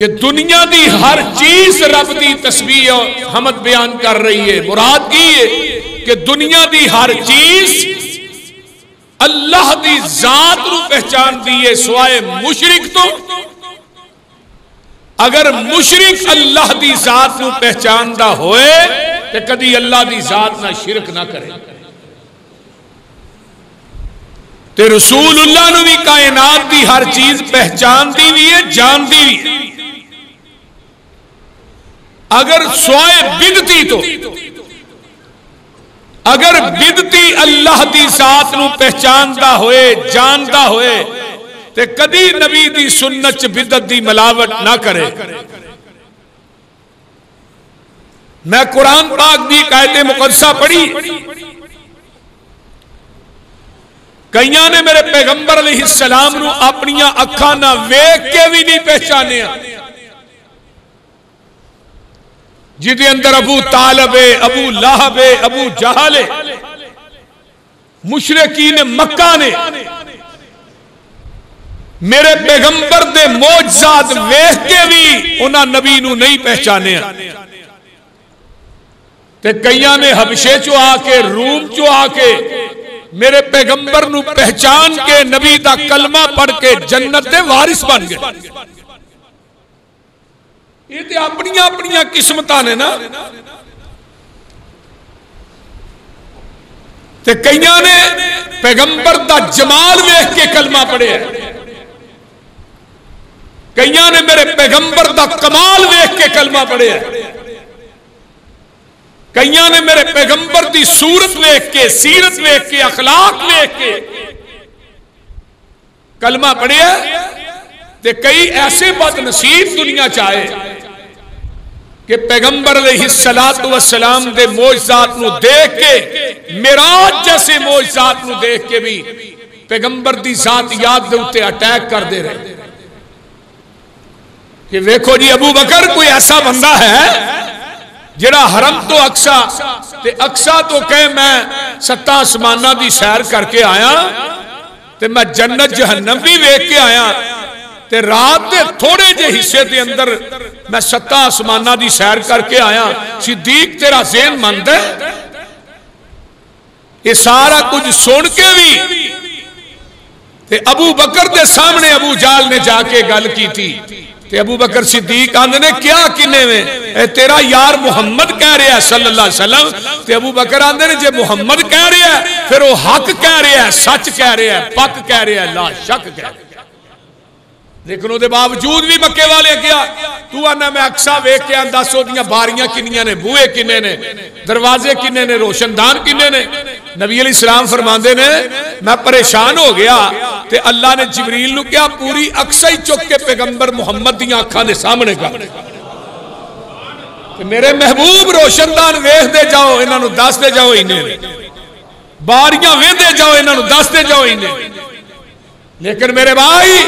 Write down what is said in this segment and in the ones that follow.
کہ دنیا دی ہر چیز رب دی تسبیح و حمد بیان کر رہی ہے. مراد کی ہے کہ دنیا دی ہر چیز اللہ دی ذات نو پہچان دیئے سوائے مشرک تو. اگر مشرک اللہ دی ذات نو پہچان دا ہوئے تو کدی اللہ دی ذات نہ شرک نہ کرے. تے رسول اللہ نو بھی کائنات دی ہر چیز پہچان دی بھی ہے، جان دی بھی ہے. اگر سوائے بدتی تو اگر بدتی اللہ دی ذات نو پہچاندا ہوئے جاندا ہوئے تے کدی نبی دی سنت بدت دی ملاوٹ نہ کرے. میں قرآن پاک دی آیت مقدسہ پڑھی، کئیاں نے میرے پیغمبر علیہ السلام نو اپنیاں اکھاں نہ ویکھ کے بھی نہیں پہچانیا. جدے اندر ابو طالب ابو لہب ابو جہل مشرکین مکہ نے میرے پیغمبر دے معجزات ویکھ کے بھی انہاں نبی نو نہیں پہچانیا. تے کئیاں نے حبشے چو آ کے روم چو آ کے میرے پیغمبر نو پہچان کے نبی دا کلمہ پڑھ کے جنت دے وارث بن گئے. یہ تے اپنیاں قسمتاں نے نا. تے کئیاں نے پیغمبر دا جمال ویکھ کے کلمہ پڑھے، کئیاں نے میرے پیغمبر دا کمال ویکھ کے کلمہ پڑھے، کئیاں نے میرے پیغمبر دی صورت ویکھ کے سیرت ویکھ کے اخلاق ویکھ کے کلمہ پڑھے. تے کئی ایسے بد نصیب دنیا چاہے کہ پیغمبر علیہ السلام دے معجزات نو دیکھ کے معراج جیسے معجزات نو دیکھ کے بھی پیغمبر دی ذات یاد دے اتے اٹیک کر دے رہے کہ ویکھو جی ابو بکر کوئی ایسا بندہ ہے جڑا حرم تو اقصا تو کہے میں 7 آسمانہ دی سیر کر کے آیا تے میں جنت جہنم بھی ویکھ کے آیا تے رات دے تھوڑے جے حصے دے اندر میں 7 آسمانہ دی سیر کر کے آیا. صدیق تیرا ذہن مند ہے؟ یہ سارا کچھ سن کے بھی تے ابو بکر دے سامنے ابو جہل نے جا کے گل کی تھی تے ابو بکر صدیق آندے نے کیا کنے میں اے تیرا یار محمد کہہ رہا ہے صلی اللہ علیہ وسلم. تے ابو بکر آندے نے جے محمد کہہ رہا ہے پھر وہ حق کہہ رہا ہے، سچ کہہ رہا ہے، پک کہہ رہا ہے، لا شک کہہ رہا ہے. لیکن وہ دے باوجود بھی مکے والے کیا تو آنا میں اقصا ویکھ کے دس او دیاں باریاں کنیاں نے، بوئے کنے نے، دروازے کنے نے، روشن دان کنے نے. نبی علیہ السلام فرماندے نے میں پریشان ہو گیا تے اللہ نے جبریل نو کیا پوری اقصا ہی چک کے پیغمبر محمد دیاں اکھاں دے سامنے کر کہ میرے محبوب روشن دان ویکھ دے جاؤ، انہاں نو دس دے جاؤ، انہیں باریاں ویندے جاؤ، انہاں نو دس دے جاؤ انہیں. لیکن میرے بھائی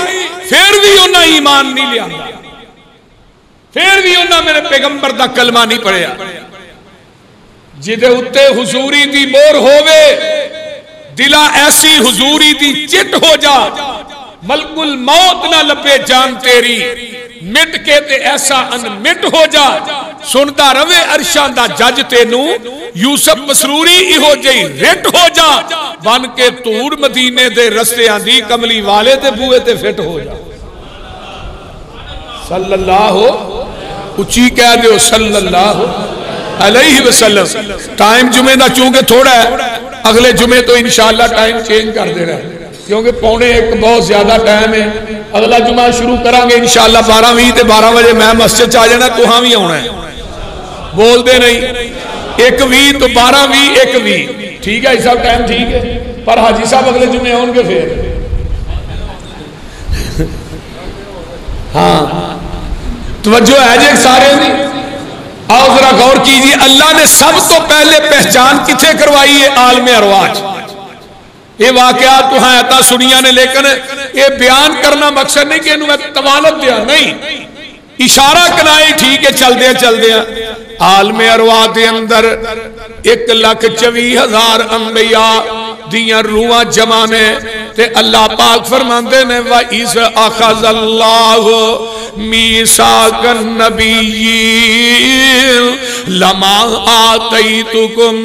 پھر بھی انہاں ایمان نہیں لیا، پھر بھی انہاں میرے پیغمبر دا کلمہ نہیں پڑھیا. جدے اتے حضوری دی مور ہووے دلہ ایسی حضوری دی چٹ ہو جا، ملک الموت نہ لپے جان تیری، مٹ کے تے ایسا ان مٹ ہو جا، سنتا روے عرشان دا جج تینو، یوسف مسروری ایہو جئی رٹ ہو جا، بن کے تور مدینے دے رستے آندی کملی والے دے بوئے تے فٹ ہو جا. صلی اللہ اچھی کہہ دیو صلی اللہ علیہ وسلم. ٹائم جمعہ دا چونکہ تھوڑا ہے، اگلے جمعہ تو انشاءاللہ ٹائم چینج کر دے رہا ہے کیونکہ 1:45 بہت زیادہ ٹائم ہے. اگلا جمعہ شروع کرانگے انشاءاللہ 12:20 تے 12 بجے میں مسجد چاہ جانا تو ہاں بھی ہونا ہے، بول دے نہیں 1:20 تو 12:20 1:20 ٹھیک ہے. ایسا ٹائم ٹھیک ہے پر حاجی صاحب اگلے جمعے ہوں گے پھر ہاں توجہ ہے جی سارے نہیں. آؤ ذرا غور کیجئے اللہ نے سب تو پہلے پہچان کتھے کروائی ہے عالم ارواح. یہ واقعات تو ہاں ایتا سنیا نے لیکن یہ بیان کرنا مقصد نہیں کہ انہوں میں توالت دیا نہیں، اشارہ کنائی ٹھیک ہے چل دیا. عالم ارواح دے اندر 1,24,000 انبیاء دیاں روحاں جمع نے تے اللہ پاک فرماندے نے وَإِذْ أَخَذَ اللَّهُ میثاق النبیین لما آتیتکم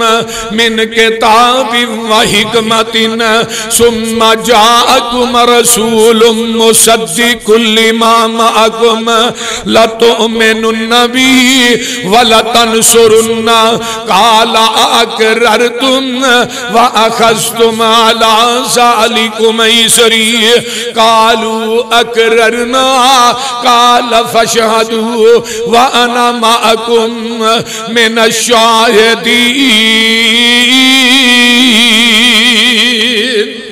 من کتاب و حکمت ثم جاءکم رسول مصدق لما معکم لتؤمنن به ولتنصرن قال اقررتم واخذتم على ذلكم اصري قالوا اقررنا قال فاشهدوا وانا معكم من الشاہدین۔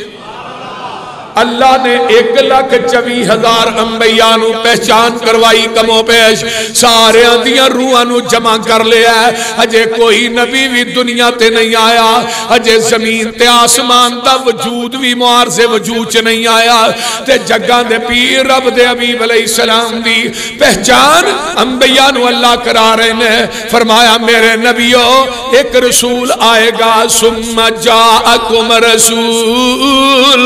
اللہ نے 1,24,000 انبیاء نو پہچان کروائی کمو پیش، سارے دیاں روحاں نو جمع کر لیا ہے، اجے کوئی نبی بھی دنیا تے نہیں آیا، اجے زمین تے آسمان دا وجود بھی معارض وجود چ نہیں آیا، تے جگاں دے پیر رب دے حبیب علیہ السلام دی پہچان انبیاء نو اللہ کرا رہے نے۔ فرمایا میرے نبیو ایک رسول آئے گا، ثم جاءکم رسول،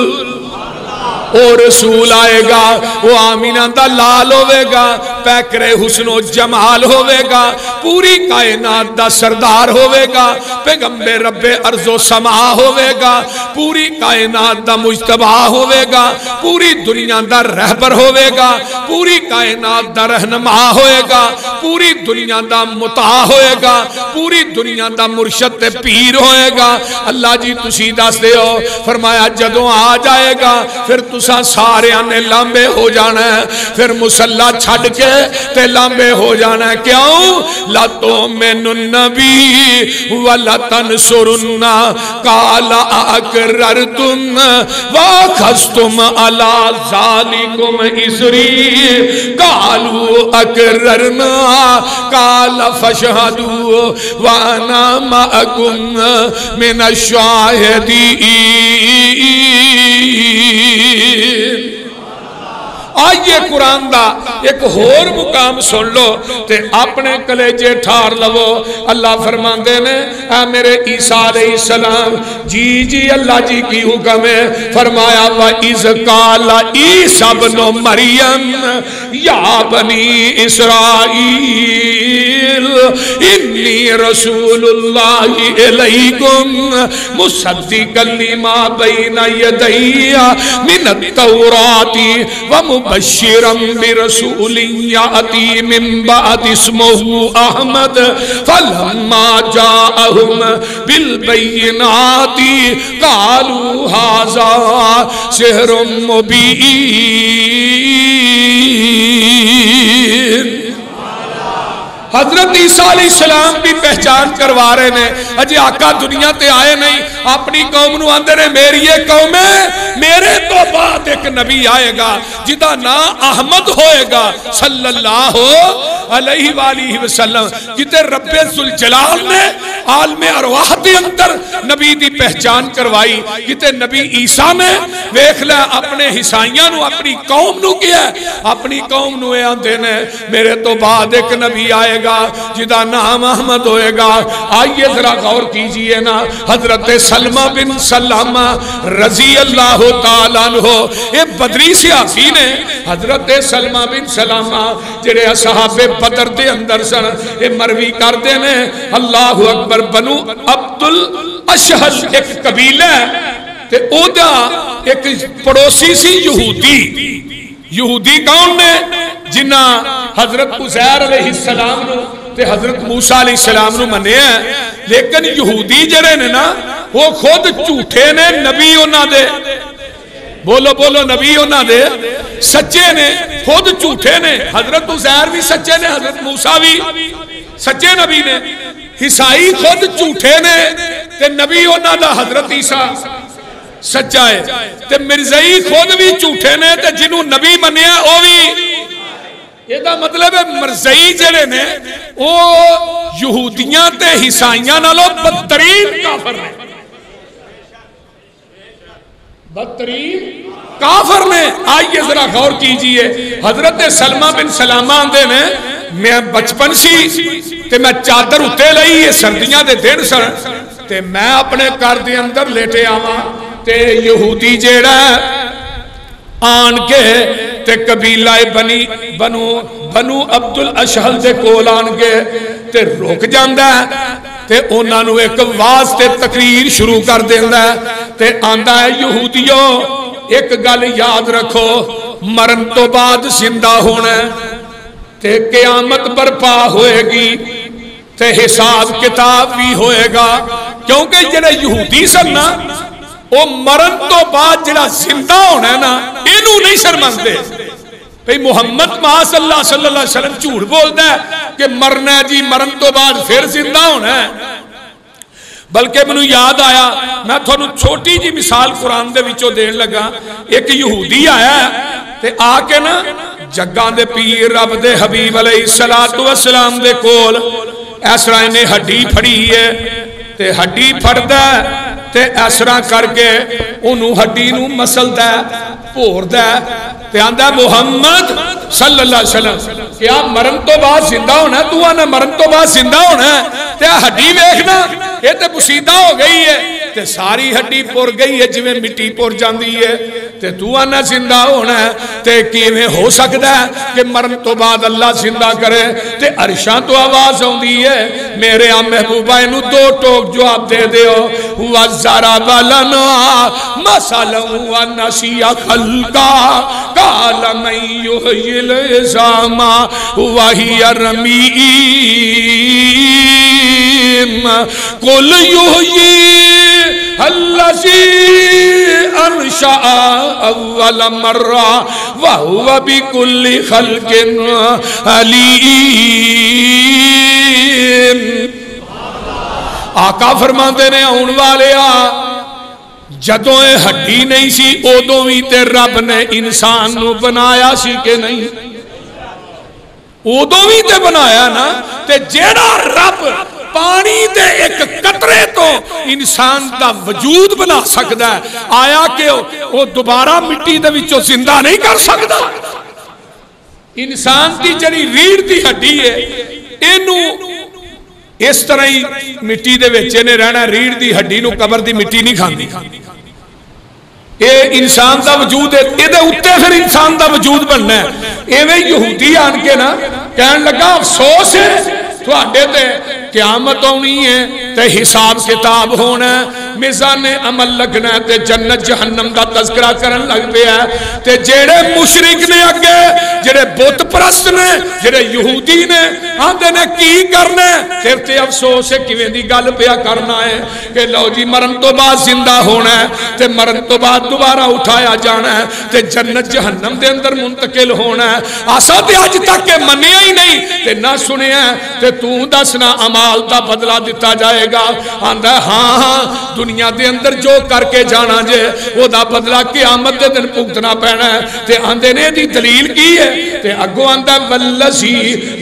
وہ رسول آئے گا، وہ آمینہ دا لال ہوئے گا، پیکرے حسن و جمال ہوئے گا، پوری کائنات دا سردار ہوئے گا، پیغمبر رب ارض و سما ہوئے گا، پوری کائنات دا مجتبہ ہوئے گا، پوری دنیا دا رہبر ہوئے گا، پوری کائنات دا رہنما ہوئے گا، پوری دنیا دا مطاع ہوئے گا، پوری دنیا دا مرشد تے پیر ہوئے گا۔ اللہ جی تسی دس دے ہو، فرمایا جدوں آ جائے گا پھر تسا سارے آنے لامبے ہو جانا ہے، پھر مسلح چھڑ کے تے لامبے ہو جانا ہے۔ کیوں؟ لَتُؤْمِنُنَّ بِهِ وَلَتَنْصُرُنَّ قَالَ أَقْرَرْتُمْ وَأَخَذْتُمْ عَلَى ذَلِكُمْ إِصْرِي قَالُوا أَقْرَرْنَا قَالَ فَاشْهَدُوا وَأَنَا مَعَكُمْ مِنَ الشَّاهِدِينَ۔ آئیے قرآن دا ایک اور مقام سن لو تے اپنے کلیجے ٹھار لو۔ اللہ فرماندے نے اے میرے عیسیٰ علیہ السلام، جی جی اللہ جی کی حکم ہے، فرمایا وَإِذْ قَالَ عِيسَى ابْنُ مَرْيَمَ يَا بَنِي إِسْرَائِيلَ إِنِّي رَسُولُ اللَّهِ إِلَيْكُمْ مُصَدِّقًا لِمَا بَيْنَ يَدَيَّ مِنَ التَّوْرَاةِ وَمُبَشِّرًا بِرَسُولٍ يَأْتِي مِن بَعْدِهِ اسْمُهُ أَحْمَدُ فَلَمَّا جَاءَهُم بِالْبَيِّنَاتِ قَالُوا هَذَا سِحْرٌ مُبِينٌ۔ حضرت عیسیٰ علیہ السلام بھی پہچان کروا رہے نے، اجے آقا دنیا تے آئے نہیں، اپنی قوم نو اندر ہے میری یہ قوم ہے، میرے تو بعد ایک نبی آئے گا جدا نا احمد ہوئے گا صلی اللہ علیہ وآلہ وسلم، جتے رب ذوالجلال نے عالم ارواح دے اندر نبی دی پہچان کروائی، جتے نبی عیسیٰ نے ویکھ لے اپنے حسائیاں نو اپنی قوم نو کیا ہے، اپنی قوم نو اے آندے نے میرے تو بعد ایک نبی آئے گا جدا نام احمد ہوئے گا۔ آئیے ذرا غور کیجئے نا، حضرت سلمہ بن سلامہ رضی اللہ تعالیٰ عنہ اے بدری صحابی نے، حضرت سلمہ بن سلامہ جڑے اصحاب بدر دے اندر سن، اے مروی کر دینے اللہ اکبر بنو عبد الاشہل ایک قبیلہ ہے تے او دا ایک پڑوسی سی یہودی، یہودی کون نے جنہ حضرت عزیر علیہ السلام نو تے حضرت موسیٰ علیہ السلام نو منے ہیں، لیکن یہودی جڑے نے نا وہ خود جھوٹے نے، نبی انہاں دے بولو بولو نبی انہاں دے سچے نے، خود جھوٹے نے، حضرت عزیر بھی سچے نے، حضرت موسیٰ بھی سچے نبی نے، عیسائی خود جھوٹے نے تے نبی انہاں دا حضرت عیسیٰ سچا ہے، تے مرزائی خود بھی جھوٹے نے تے جنہوں نبی منیا او بھی، یہ دا مطلب ہے مرزائی جڑے نے او یہودیاں تے عیسائیاں نالوں بدترین کافر نے، بدترین کافر نے۔ آئیے ذرا غور کیجئے، حضرت سلمہ بن سلامہ آندے نے میں بچپن سی تے میں چادر اتے لئی یہ سردیاں دے دن سن تے میں اپنے گھر دے اندر لیٹے آواں تے یہودی جیڑا آن کے تے قبیلہ بنو عبد الاشہل دے کول آن کے تے رک جاندا ہے تے انہاں نو ایک واز تے تقریر شروع کر دیندا ہے تے آندا ہے یہودیو ایک گل یاد رکھو مرن تو بعد زندہ ہونا ہے تے قیامت برپا ہوئے گی تے حساب کتاب بھی ہوئے گا کیونکہ جڑے یہودی سن نا وہ مرن تو بعد جڑا زندہ ہونا ہے نا اینو نہیں شرمندے بھئی محمد صلی اللہ علیہ وسلم جھوٹ بولتا ہے کہ مرنا ہے جی مرن تو بعد پھر زندہ ہونا ہے بلکہ منو یاد آیا میں تھانوں چھوٹی جی مثال قرآن دے وچوں دین لگا ایک یہودی آیا ہے تے آ کے نا جگاں دے پیر رب دے حبیب علیہ السلام دے کول اس طرح انہیں ہڈی پھڑی ہے تے ہڈی پھڑدا ہے تے اس طرح کر کے انہوں ہڈی نو مسلدا ہے پھوردا ہے تے آندا محمد صلی اللہ علیہ وسلم کیا مرن تو بعد زندہ ہونا تو آنا مرن تو بعد زندہ ہونا تے ہڈی ویکھنا یہ تے پسیدہ ہو گئی ہے تے ساری ہڈی پور گئی ہے جویں مٹی پور جاندی ہے تے تو آنا زندہ ہونا ہے تے کیویں ہو سکدا ہے کہ مرن تو بعد اللہ زندہ کرے تے عرشاں تو آواز ہوندی ہے میرے محبوبہ انہوں دو ٹوک جواب دے دیو وَزَّرَبَ لَنَا مَثَلًا وَنَسِيَ خَلْقًا قَالَ مَن يُحْيِي الْعِظَامَ وَهِيَ رَمِيمٌ قُلْ يُحْيِيهَا الَّذِي أَنشَأَهَا أَوَّلَ مَرَّةٍ وَهُوَ بِكُلِّ خَلْقٍ عَلِيمٌ آقا فرماندے نے آن والے جدوں ہڈی نہیں سی ادوں بھی تے رب نے انسان نو بنایا سی کہ نہیں ادوں بھی تے بنایا نا تے جیڑا رب پانی دے ایک قطرے تو انسان دا وجود بنا سکتا ہے آیا کہ وہ دوبارہ مٹی دے وچوں زندہ نہیں کر سکتا انسان دی جڑی ریڑھ دی ہڈی ہے اینو اس طرح ہی مٹی دے وچے نے رہنا ریڑھ دی ہڈی نو قبر دی مٹی نہیں کھاندی اے انسان دا وجود ہے اے دے اتے پھر انسان دا وجود بننا ہے ایویں یہودی آن کے نا کہن لگا افسوس ہے تھوڑے تے قیامت ہونی ہے تے حساب کتاب ہونا ہے میزان عمل لگنا ہے تے جنت جہنم دا تذکرہ کرن لگ پیا ہے تے جیڑے مشرک نے اگے جیڑے بت پرست نے جیڑے یہودی نے آندے نے کی کرنا ہے پھر تے افسوس ہے کیویں دی گل پیا کرنا ہے کہ لو جی مرن تو بعد زندہ ہونا ہے تے مرن تو بعد دوبارہ اٹھایا جانا ہے تے جنت جہنم دے اندر منتقل ہونا ہے آسا تے آج تک کہ منیا ہی نہیں تے نہ سنیا تے تو دسنا عمال دا بدلہ دیتا جائے گا آندہ ہاں دنیا دے اندر جو کر کے جانا جے وہ دا بدلہ قیامت دے دن پوکتنا پینا ہے تے آندے نے دی دلیل کی ہے تے اگو آندہ والذی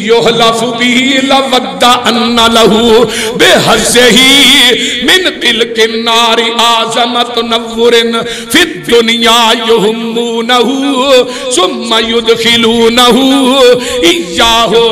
یحلف بھی لودہ ان لہو بے حزہی من تلک النار آزمت نورن فی الدنیا یہمونہو ثم یدخلونہو ایاہو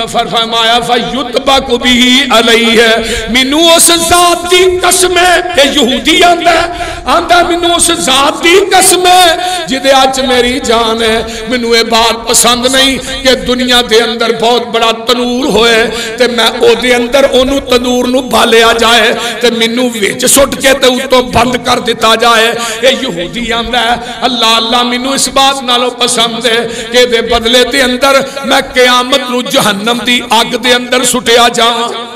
فرمایا فیتبک بھی علیہ منو اس ذات دی قسم ہے کہ یہودی آندہ منو اس ذات دی قسم ہے جدے آج میری جان ہے منو یہ بات پسند نہیں کہ دنیا دے اندر بہت بڑا تنور ہوئے تے میں او دے اندر انہوں تنور نو بالیا جائے تے منو ویچ سٹ کے تے اتو بند کر دیتا جائے یہ یہودی آندہ ہے اللہ اللہ منو اس بات نالو پسند ہے کہ دے بدلے دے اندر میں قیامت نو جہنم دی آگ دے اندر سٹیا جاؤں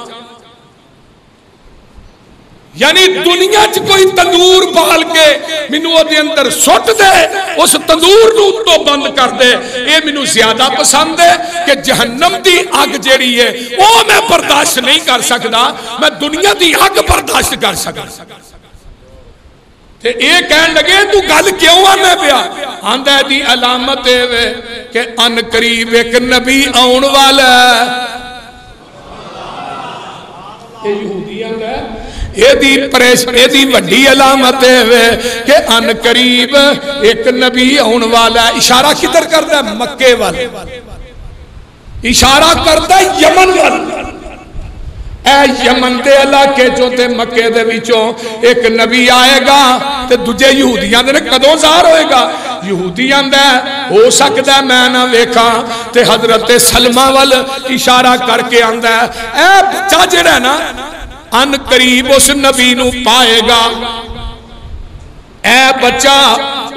یعنی دنیا چ کوئی تندور بال کے منو دے اندر سٹ دے اس تندور نو تو بند کر دے یہ منو زیادہ پسند ہے کہ جہنم دی آگ جیڑی ہے وہ میں برداشت نہیں کر سکتا میں دنیا دی آگ برداشت کر سکتا تے اے کہن لگے تو گل کیوں آنے پیا آندہ دی علامت ہے کہ ان قریب ایک نبی آن والا یہ یہودی آندہ ہے یہ دی وڈی علامت ہے کہ ان قریب ایک نبی آن والا اشارہ کدھر کرتا ہے مکے والے اشارہ کرتا ہے یمن والے اے یمن دے علاقے چوں تے مکے دے وچوں ایک نبی آئے گا تے دوجے یہودیاں دے کدوں ظاہر ہوئے گا؟ یہودیاں دے ہو سکدا میں نہ ویکھاں تے حضرت سلمہ وال اشارہ کر کے آندا ہے اے بچہ جڑا نا ان قریب اس نبی نو پائے گا، اے بچہ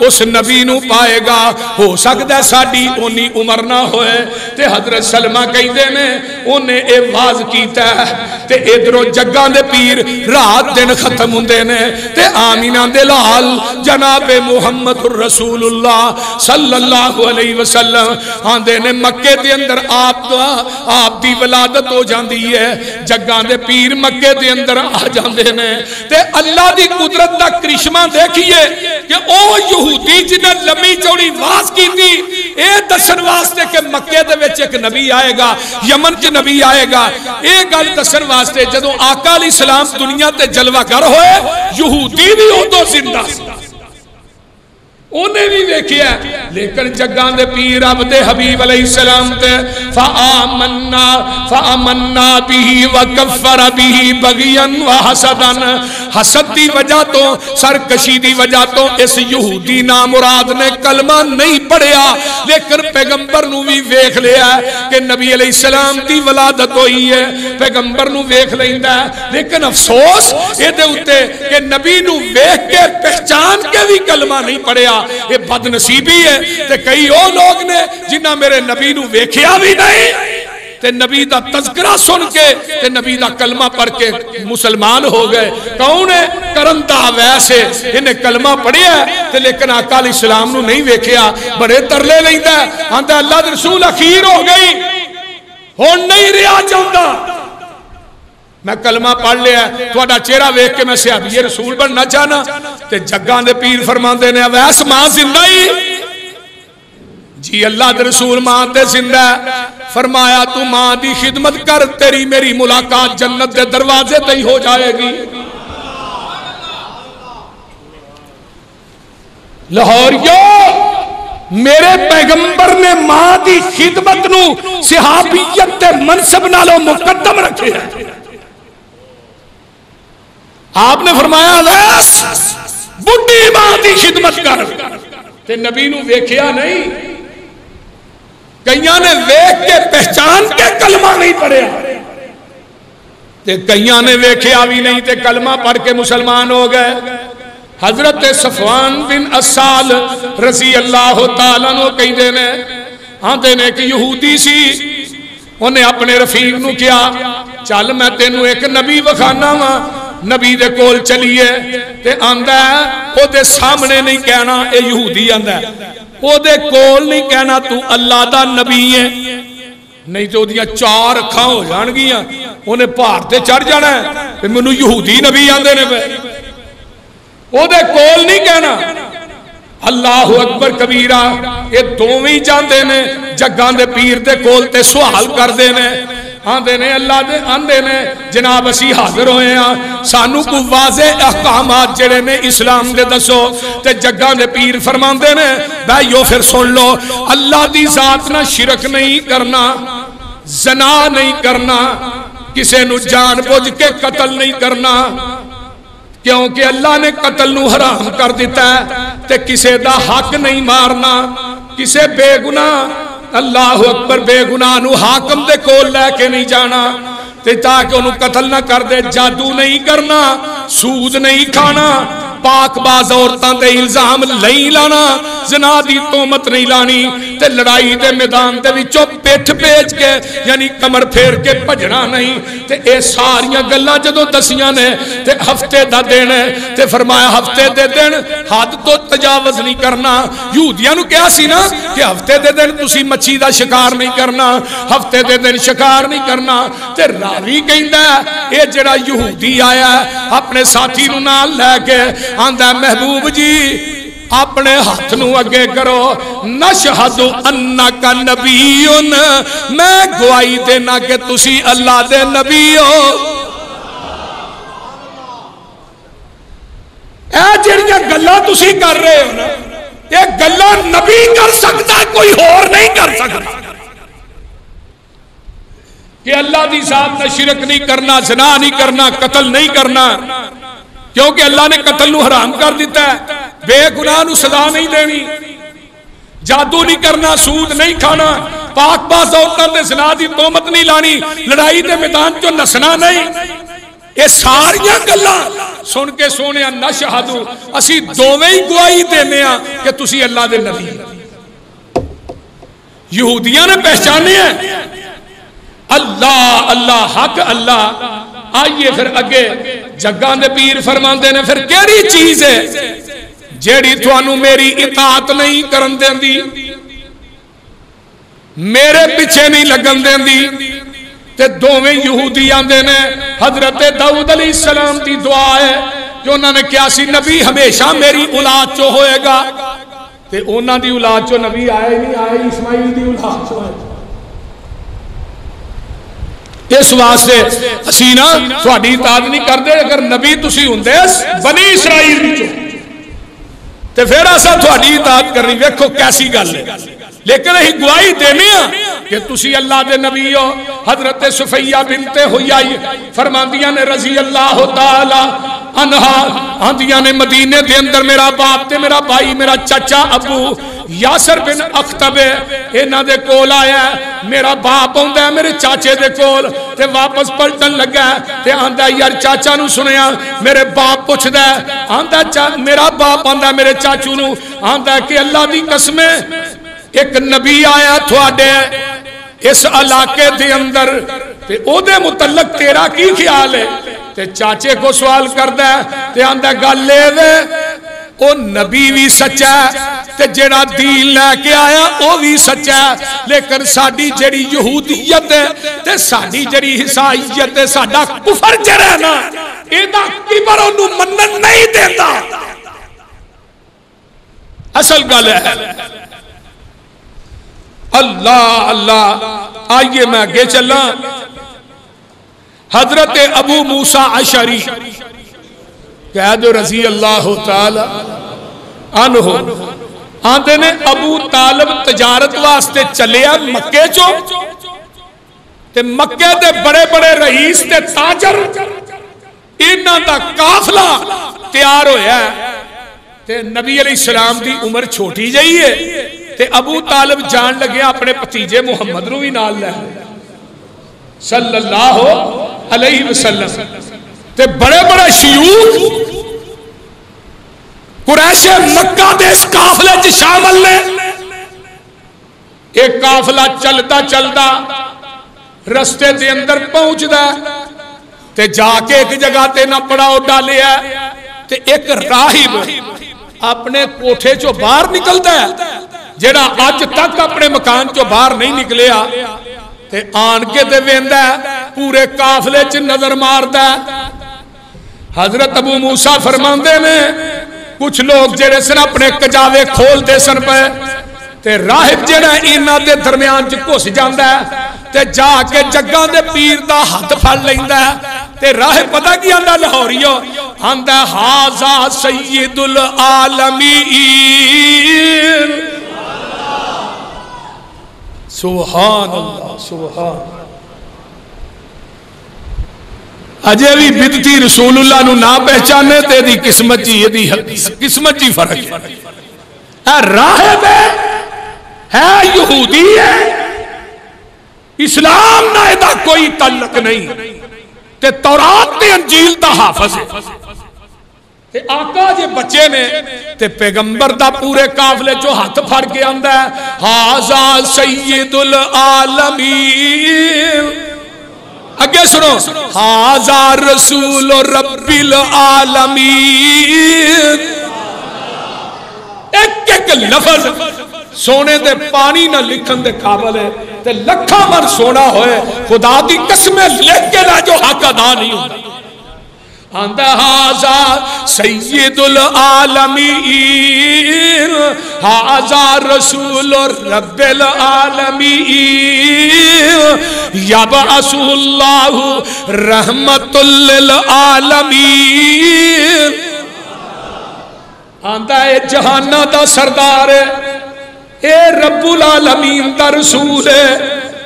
اس نبی نو پائے گا، ہو سکتا ہے ساڑی اونی عمر نہ ہوئے۔ تے حضرت سلمہ کہیں دے نے انہیں اے واز کیتا ہے تے ادھروں جگان دے پیر رات دن ختم ہوندے نے تے آمینہ دے لال جناب محمد رسول اللہ صلی اللہ علیہ وسلم آندے نے مکے دے اندر آپ دی ولادت ہو جاندی ہے، جگان دے پیر مکے دے اندر آ جاندے نے تے اللہ دی قدرت دا کرشمہ دیکھئے کہ او یہودی جنہیں لمبی چوڑی واز کی تھی اے دسن واسطے کہ مکے دے وچ ایک نبی آئے گا، یمن چ نبی آئے گا، اے گل دسن واسطے جدوں آقا علیہ السلام دنیا تے جلوہ گر ہوئے یہودی بھی ہو تو زندہ انہیں بھی دیکھیا لیکن جگان دے پیر عبد حبیب علیہ السلام تے فآمنا بھی وکفر بھی بغیاً وحسداً، حسد دی وجہ تو سرکشی دی وجہ تو اس یہودی نامراد نے کلمہ نہیں پڑھیا لیکن پیغمبر نو بھی ویکھ لیا کہ نبی علیہ السلام دی ولادت ہوئی ہے، پیغمبر نو ویکھ لیندہ ہے لیکن افسوس یہ دے ہوتے کہ نبی نو ویکھ کے پہچان کے بھی کلمہ نہیں پڑھیا، یہ بد نصیبی ہے تے کئی اور لوگ نے جنہ میرے نبی نو ویکھیا بھی نہیں تے نبی دا تذکرہ سن کے تے نبی دا کلمہ پڑھ کے مسلمان ہو گئے۔ کون ہے؟ کرندہ ویسے انہیں کلمہ پڑھیا ہے تے لیکن آقا علیہ السلام نو نہیں ویکھیا، بڑے ترلے لیندہ ہے آندہ اللہ دے رسول اخیر ہو گئی ہون نہیں رہا چاہتا، میں کلمہ پڑھ لیا توڑا چہرہ ویکھ کے میں صحابی رسول بننا چاہنا تے جگان دے پیر فرمان دے نے ویس ماں زندہ ہی جی اللہ دے رسول ماں تے زندہ ہے، فرمایا تو ماں دی خدمت کر تیری میری ملاقات جنت دے دروازے تے ہی ہو جائے گی۔ لاہوریو میرے پیغمبر نے ماں دی خدمت نو صحابیت تے منصب نالو مقدم رکھے ہیں۔ آپ نے فرمایا ویس بڑی ماں دی خدمت کر تے نبی نو ویکھیا نہیں، کئیاں نے ویکھ کے پہچان کے کلمہ نہیں پڑھیا تے کئیاں نے ویکھیا بھی نہیں تے کلمہ پڑھ کے مسلمان ہو گئے۔ حضرت صفوان بن اسال رضی اللہ تعالیٰ نو کہیں دینے آندے نے کہ یہودی سی انہیں اپنے رفیق نو کیا چل میں تینو ایک نبی وکھانا وا، نبی دے کول چلیے تے آندہ ہے او دے سامنے نہیں کہنا اے یہودی آندہ ہے او دے کول نہیں کہنا تو اللہ دا نبی ہے، نہیں تو دیاں چار اکھاں ہو جان گیاں انہیں پہاڑ تے چڑھ جانا ہے کہ منو یہودی نبی آندے نے پہ او دے کول نہیں کہنا۔ اللہ اکبر کبیرہ یہ دوویں جاندے نے جگان دے پیر دے کول تے سوال کر دے نے آندے نے اللہ دے آندے نے جناب اسی حاضر ہوئے ہیں سانو کو واضح احکامات جڑے نے اسلام دے دسو تے جگان دے پیر فرماندے نے بھائیو پھر سن لو اللہ دی ذات نہ شرک نہیں کرنا، زنا نہیں کرنا، کسے نو جان بوجھ کے قتل نہیں کرنا کیونکہ اللہ نے قتل نو حرام کر دیتا ہے تے کسے دا حق نہیں مارنا، کسے بے گناہ اللہ اکبر بے گناہ نو حاکم دے کول لے کے نہیں جانا تے تاکہ انہوں قتل نہ کر دے، جادو نہیں کرنا، سود نہیں کھانا، پاک باز عورتاں دے الزام نہیں لانا، زنا دی تہمت نہیں لانی تے لڑائی دے میدان دے وچوں پیٹھ پیچ کے یعنی کمر پھیر کے بھجنا نہیں تے اے ساریاں گلاں جدوں دسیاں نے تے ہفتے دا دن تے فرمایا ہفتے دے دن حد تو تجاوز نہیں کرنا۔ یہودیاں نو کہا سی نا کہ ہفتے دے دن تسی مچھی دا شکار نہیں کرنا، ہفتے دے دن شکار نہیں کرنا تے راوی کہندا ہے اے جڑا یہودی آیا اپنے ساتھی نو نال لے کے آندہ محبوب جی اپنے ہاتھ نو اگے کرو نشہد انکا نبیون میں گواہی دینا کہ تسی اللہ دے نبی ہو۔ اے جڑیاں گلاں تسی کر رہے ہو نا یہ گلاں نبی کر سکتا کوئی اور نہیں کر سکتا کہ اللہ دی ذات نہ شرک نہیں کرنا، زنا نہیں کرنا، قتل نہیں کرنا، کیونکہ اللہ نے قتل نو حرام کر دیتا ہے، بے گناہ نو سزا نہیں دینی، جادو نہیں کرنا، سود نہیں کھانا، پاک باز عورتاں تے زنا دی تہمت نہیں لانی، لڑائی دے میدان چوں نسنا نہیں، یہ ساریاں گلاں سن کے سونے نشہدو اسی دوویں ہی گواہی دینے ہاں کہ تسی اللہ دے نبی۔ یہودیاں نے پہچانے ہیں اللہ اللہ حق اللہ۔ آئیے پھر اگے جگاں دے پیر فرماندے نے پھر کیڑی چیز ہے جیڑی تھانوں میری اطاعت نہیں کرن دیندی، میرے پیچھے نہیں لگن دیندی؟ تے دوویں یہودی آندے نے حضرت داؤد علیہ السلام دی دعا ہے کہ انہوں نے کیا سی نبی ہمیشہ میری اولاد چو ہوئے گا، تے انہوں دی اولاد چو نبی آئے نہیں آئے، اسماعیل دی اولاد چو آئے۔ اس واسطے اسی نا تھوڑی اطاعت نہیں کردے اگر نبی تسی ہوندے بنی اسرائیل وچوں تے پھر اساں تھوڑی اطاعت کرنی، ویکھو کیسی گل ہے، لیکن ہی گواہی دینے ہیں کہ تسی اللہ دے نبی ہو۔ حضرت صفیہ بنت حیی فرماندیاں نے رضی اللہ تعالی عنہا، آندیاں نے مدینے دے اندر میرا باپ تے میرا بھائی میرا چچا ابو یاسر بن اختب انہاں دے کول آیا ہے، میرا باپ ہوندا ہے میرے چاچے دے کول تے واپس پلٹن لگا تے آندا یار چاچا نو سنیا، میرے باپ پوچھدا ہے آندا میرا باپ آندا میرے چاچو نو آندا کہ اللہ دی قسم ایک نبی آیا تھوڑے اس علاقے دے اندر تے او دے متعلق تیرا کی خیال ہے؟ تے چاچے کو سوال کردہ ہے تے آندہ گل لے دے او نبی بھی سچا ہے تے جڑا دین لے کے آیا او بھی سچا ہے، لیکن ساڑی جڑی یہودیت ہے تے ساڑی جڑی عیسائیت ہے ساڑا کفر جڑا ہے نا ایدہ کبر انہوں منن نہیں دیتا۔ اصل گل ہے اللہ اللہ۔ آئیے میں آگے چلا، حضرت ابو موسیٰ اشعری قید رضی اللہ تعالی عنہ آندے نے ابو طالب تجارت واسطے چلیا مکے چو تے مکے دے بڑے بڑے رئیس تے تاجر انہاں دا قافلہ تیار ہویا ہے تے نبی علیہ السلام دی عمر چھوٹی جائی ہے تے ابو طالب جان لگے اپنے پتیجے محمد نو بھی نال لے صلی اللہ علیہ وسلم تے بڑے بڑے شیوخ قریش مکہ دے اس قافلے چ شامل نے۔ ایک قافلہ چلتا چلتا رستے دے اندر پہنچ دا تے جا کے ایک جگہ تے نہ پڑاؤ ڈالیا تے ایک راہب اپنے کوٹھے چو باہر نکلتا ہے جڑا آج تک اپنے مکان چو باہر نہیں نکلیا تے آن کے دے ویندہ پورے قافلے چ نظر ماردا۔ حضرت ابو موسیٰ فرماندے نے کچھ لوگ جڑے سن اپنے کجاوے کھول دے سن پہ تے راہب جڑا انہاں دے درمیان چ گھس جاندا ہے تے جا کے جگاں دے پیر دا ہاتھ پھڑ لیندا ہے تے راہب پتہ کی آندا لاہوریو آندا ھذا سید العالمین سبحان اللہ سبحان۔ اجے بھی بدتی رسول اللہ نو نہ پہچانے تے دی قسمت جی فرق ہے۔ راہب ہے یہودی ہے، اسلام نہ ایدہ کوئی تعلق نہیں تے تورات تے انجیل دا حافظ ہے تے آقا جے بچے نے تے پیغمبر دا پورے قافلے جو ہاتھ پھڑ کے آندہ ہے ھذا سید العالمین۔ اگے سنو ھذا رسول رب العالمین۔ ایک ایک لفظ سونے دے پانی نہ لکھن دے قابل ہے تے لکھا من سونا ہوئے خدا دی قسمیں لکھ کے نہ جو حق ادا نہیں ہوتا۔ آندہ ھذا سید العالمین ھذا رسول رب العالمین یبعث اللہ رحمت للعالمین۔ آندہ اے جہانہ دا سردار ہے، اے رب العالمین دا رسول ہے،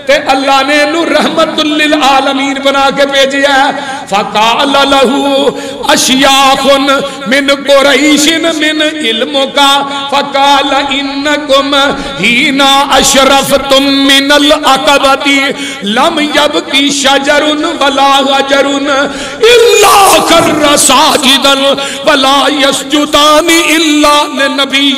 تے اللہ نے انہوں رحمت للعالمین بنا کے بھیجیا ہے فقال له اشیاخ من قریش من علمک فقال انکم ہینا اشرفتم من العقبۃ لم یبقی شجر ولا حجر الا خر ساجدا ولا یسجدان الا لنبی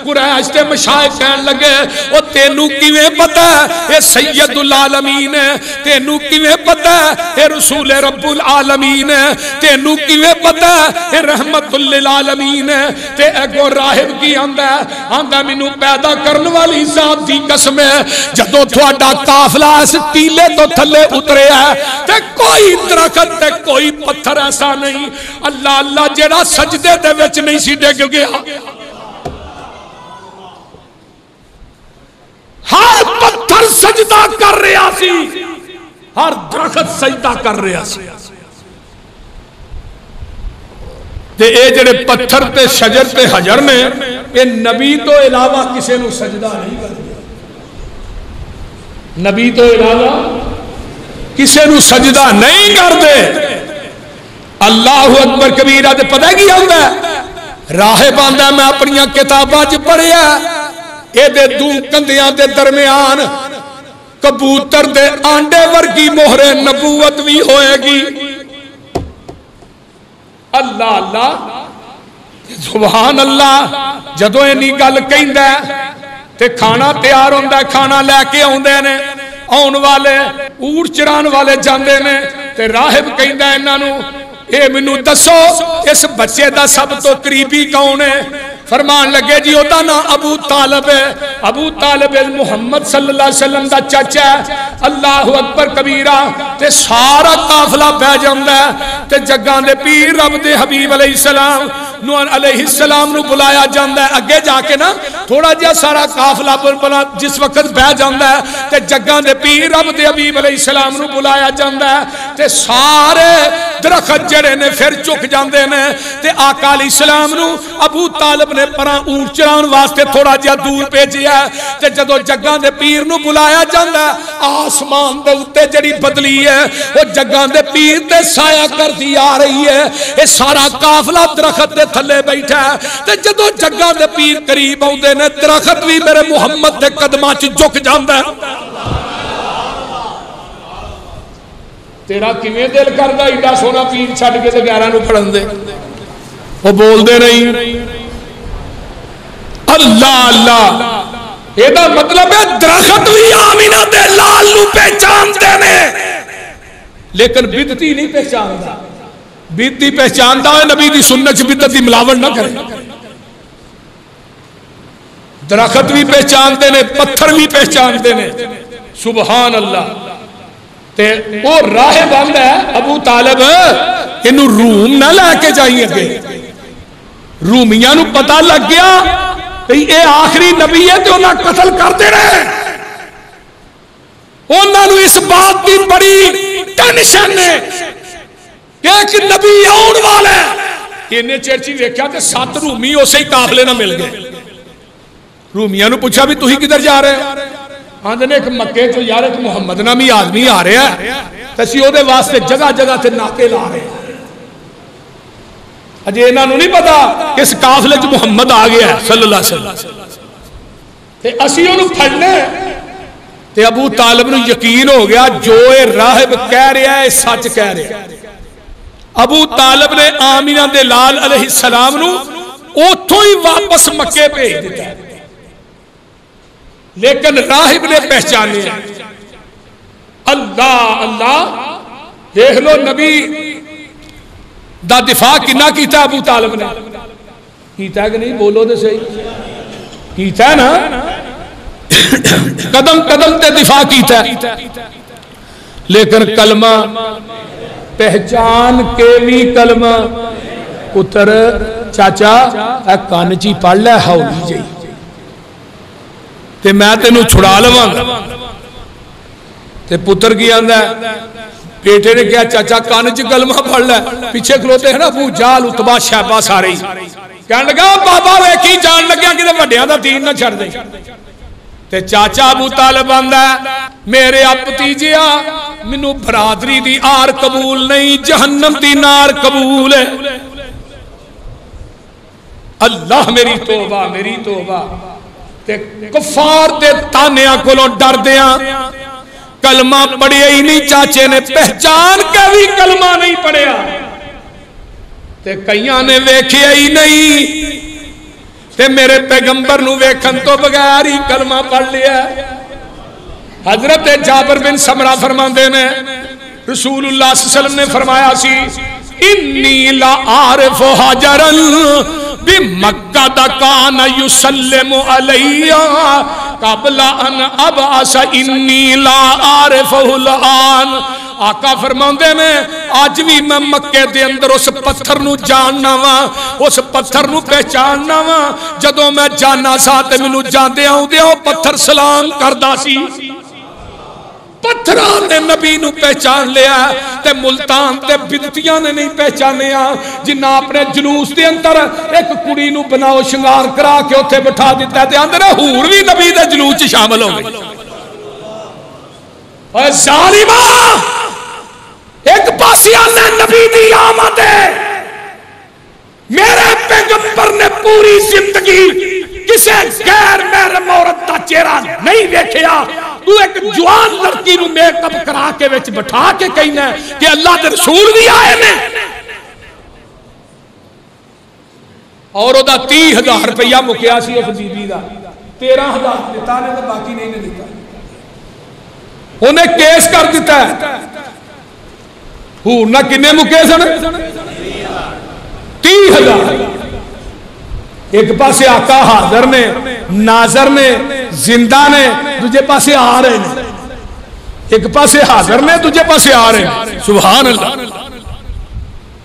قریش تے مشائخ کہن لگے او تینوں کیویں پتہ ہے سید العالمین ہے تینوں کیویں پتہ ہے رسول رب العالمین ہے تینوں کیویں پتہ ہے رحمت للعالمین ہے تے اگوں راہب کی آندا ہے آندا مینوں پیدا کرن والی ذات دی قسم ہے جدوں تہاڈا قافلہ اس ٹیلے تو تھلے اتریا ہے تے کوئی درخت تے کوئی پتھر ایسا نہیں اللہ اللہ جڑا سجدے دے وچ نہیں سی ڈگ گیا ہر پتھر سجدہ کر رہا سی ہر درخت سجدہ کر رہا سی تے اے جڑے پتھر تے شجر تے حجر نے اے نبی تو علاوہ کسے نو سجدہ نہیں کرتے نبی تو علاوہ کسے نو سجدہ نہیں کرتے اللہ اکبر کبیرہ تے پتہ کی ہوتا ہے راہب آندا میں اپنی کتاباں وچ پڑھیا اے دے دو کندیاں دے درمیان کبوتر دے آنڈے ورگی مہر نبوت بھی ہوئے گی اللہ اللہ سبحان اللہ جدوں اینی گل کہندا ہے تے کھانا تیار ہوندا ہے کھانا لے کے آوندے نے آن والے اونٹ چران والے جاندے نے تے راہب کہندا ہے انہاں نوں اے مینوں دسو اس بچے دا سب تو قریبی کون ہے فرمان لگے جی ہوتا نا ابو طالب ہے ابو طالب محمد صلی اللہ علیہ وسلم دا چچا ہے اللہ اکبر کبیرہ تے سارا قافلہ پہ جاندہ ہے تے جگان دے پیر رب دے حبیب علیہ السلام نوح علیہ السلام نو بلایا جاندہ ہے اگے جا کے نا تھوڑا جا سارا قافلہ بنا جس وقت پہ جاندہ ہے تے جگان دے پیر رب دے حبیب علیہ السلام نو بلایا جاندہ ہے تے سارے درخت جڑے نے پھر چک جاندے نے تے آقا علیہ السلام نو ابو طالب نے پرا اونٹ چران واسطے تھوڑا جا دور بھیجیا تے جدو جگاں دے پیر نو بلایا جاندا آسمان دے اوتے جڑی بدلی ہے وہ جگاں دے پیر تے سایہ کرتی آ رہی ہے اے سارا قافلہ درخت دے تھلے بیٹھا ہے تے جدو جگاں دے پیر قریب آوندے نے درخت بھی میرے محمد دے قدماں چ جھک جاندا ہے تیرا کیویں دل کردا ایڈا سونا پیر چھڈ کے تے 11 نو پڑھن دے وہ بول دے نہیں اللہ اللہ یہ دا مطلب ہے درخت بھی آمینہ دے لال نو پہچان دینے لیکن بدتی نہیں پہچانتا بدتی پہچانتا ہے نبی دی سنت سے بدتی ملاوٹ نہ کرے درخت بھی پہچان دینے پتھر بھی پہچان دینے سبحان اللہ تے وہ راہ بند ہے ابو طالب انہوں روم نہ لے کے جائیں گے رومیاں نو پتہ لگ گیا اے آخری نبی ہے تو انہاں قتل کرتے رہے انہاں نو اس بات کی بڑی ٹینشن ہے کہ ایک نبی آن والا ہے انہیں چرچی دیکھا کہ 7 رومی اسے ہی قافلے نہ مل گئے رومیاں نو پوچھا بھی تو ہی کدھر جا رہے ہیں آندھے نے ایک مکے تو یار ایک محمد نامی آدمی آ رہے ہیں تسی او دے واسطے جگہ جگہ تے ناکے لا رہے ہیں اجے انہاں نوں نہیں پتا کہ اس قافلے وچ محمد آ گیا ہے صلی اللہ علیہ وسلم تے اسی اونوں پھڑنے تے ابو طالب نوں یقین ہو گیا جو اے راہب کہہ رہا ہے سچ کہہ رہا ہے ابو طالب نے آمینہ دے لال علیہ السلام نوں اوتھوں ہی واپس مکے بھیج دیتا ہے لیکن راہب نے پہچانے اللہ اللہ دیکھ لو نبی دا دفاع کنا کیتا ابو طالب نے کیتا ہے کہ نہیں بولو دے صحیح کیتا ہے نا قدم قدم تے دفاع کیتا ہے لیکن کلمہ پہچان کے بھی کلمہ پتر چاچا اے کانچی پڑھ لے ہولی جائی تے میں تینوں چھڑا لواں تے پتر کی آندا ہے بیٹے نے کہا چاچا کانچ کلمہ پڑھ لے پیچھے کھلوتے ہیں نا ابو جال اتبا شہبہ سارے ہی کہنے لگا بابا ویکھی جان لگیا کہ وڈیاں دا دین نہ چھڑ دے تے چاچا ابو طالب آندا ہے میرے اپتیجیا مینوں برادری دی آر قبول نہیں، جہنم دی نار قبول ہے۔ اللہ میری توبہ میری توبہ، تے کفار دے تانیاں کولوں ڈردیاں کلمہ پڑھیا ہی نہیں، چاچے نے پہچان کے بھی کلمہ نہیں پڑھیا، تے کئیاں نے ویکھیا ہی نہیں، تے میرے پیغمبر نو ویکھن تو بغیر ہی کلمہ پڑھ لیا۔ حضرت جابر بن سمرہ فرماندے نے رسول اللہ صلی اللہ علیہ وسلم نے فرمایا سی انی لا عارف حجرن بمکہ کان یسلم علی قبل ان ابعث انی لا عارفہ الان۔ آقا فرماندے نے آج بھی میں مکے دے اندر اس پتھر نو جاننا وا، اس پتھر نو پہچاننا وا، جدوں میں جاننا سا تے مینوں جاندے آؤں پتھر سلام کردا سی۔ پتھران نے نبی نو پہچان لیا، تے ملتان تے بدتیاں نے نہیں پہچانیا، جنہ اپنے جلوس دے اندر ایک کڑی نو بناؤ شنگار کرا کے اتھے بٹھا دیتا ہے، تے اندر حور بھی نبی دے جلوس شامل ہو گئی۔ اے ظالمہ، ایک پاسیان نے نبی دی آمد ہے، میرے پیغمبر نے پوری زندگی کسے غیر محرم عورت دا چہرہ نہیں دیکھیا، تو ایک جوان لڑکی نو میک اپ کرا کے وچ بٹھا کے کہنا ہے کہ اللہ دے رسول بھی آئے نے، اور دا 30,000 روپیہ مکیا سی اس بی بی دا، 13,000 دیتا نے تو باقی نہیں دیتا، انہیں کیس کر دیتا ہے۔ ہور نہ کنے مکے سن 30,000۔ ایک پاسے آقا حاضر نے، ناظر نے، زندہ نے، دوجے پاسے آ رہے ہیں، ایک پاسے حاضر نے دوجے پاسے آ رہے ہیں۔ سبحان اللہ،